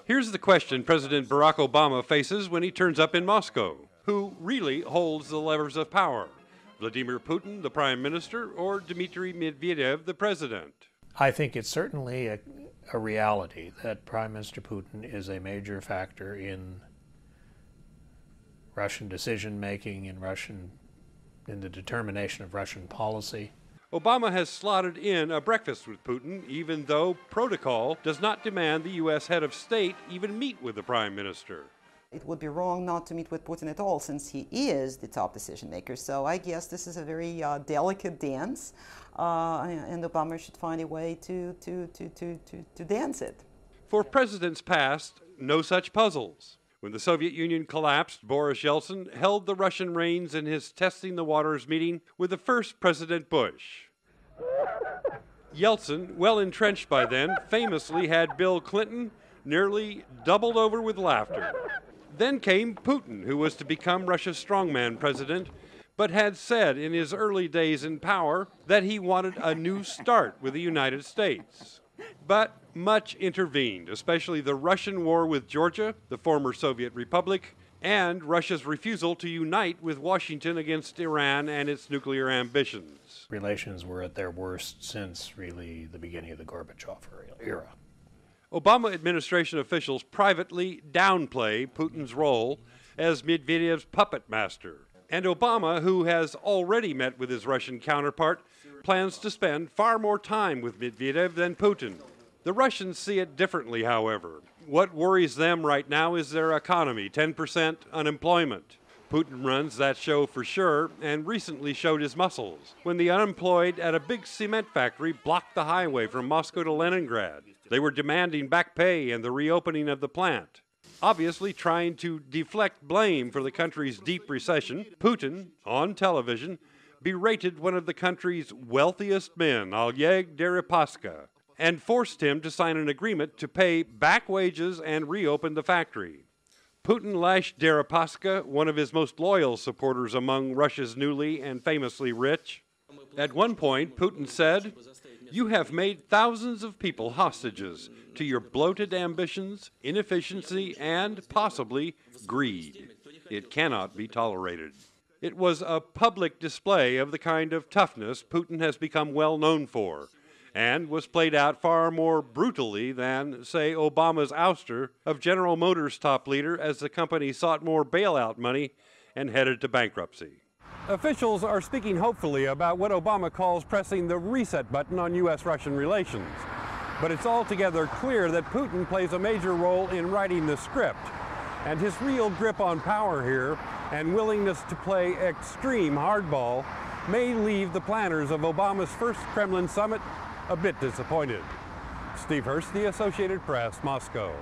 Here's the question President Barack Obama faces when he turns up in Moscow. Who really holds the levers of power? Vladimir Putin, the prime minister, or Dmitry Medvedev, the president? I think it's certainly a reality that Prime Minister Putin is a major factor in Russian decision-making, in the determination of Russian policy. Obama has slotted in a breakfast with Putin, even though protocol does not demand the U.S. head of state even meet with the prime minister. It would be wrong not to meet with Putin at all, since he is the top decision maker. So I guess this is a very delicate dance, and Obama should find a way to dance it. For presidents past, no such puzzles. When the Soviet Union collapsed, Boris Yeltsin held the Russian reins in his testing the waters meeting with the first President Bush. Yeltsin, well entrenched by then, famously had Bill Clinton nearly doubled over with laughter. Then came Putin, who was to become Russia's strongman president, but had said in his early days in power that he wanted a new start with the United States. But much intervened, especially the Russian war with Georgia, the former Soviet republic, and Russia's refusal to unite with Washington against Iran and its nuclear ambitions. Relations were at their worst since really the beginning of the Gorbachev era. Obama administration officials privately downplay Putin's role as Medvedev's puppet master. And Obama, who has already met with his Russian counterpart, plans to spend far more time with Medvedev than Putin. The Russians see it differently, however. What worries them right now is their economy, 10% unemployment. Putin runs that show for sure, and recently showed his muscles when the unemployed at a big cement factory blocked the highway from Moscow to Leningrad. They were demanding back pay and the reopening of the plant. Obviously trying to deflect blame for the country's deep recession, Putin, on television, berated one of the country's wealthiest men, Oleg Deripaska, and forced him to sign an agreement to pay back wages and reopen the factory. Putin lashed Deripaska, one of his most loyal supporters among Russia's newly and famously rich. At one point, Putin said, "You have made thousands of people hostages to your bloated ambitions, inefficiency, and possibly greed. It cannot be tolerated." It was a public display of the kind of toughness Putin has become well known for, and was played out far more brutally than, say, Obama's ouster of General Motors' top leader as the company sought more bailout money and headed to bankruptcy. Officials are speaking hopefully about what Obama calls pressing the reset button on U.S.-Russian relations. But it's altogether clear that Putin plays a major role in writing the script, and his real grip on power here and willingness to play extreme hardball may leave the planners of Obama's first Kremlin summit a bit disappointed. Steve Hurst, The Associated Press, Moscow.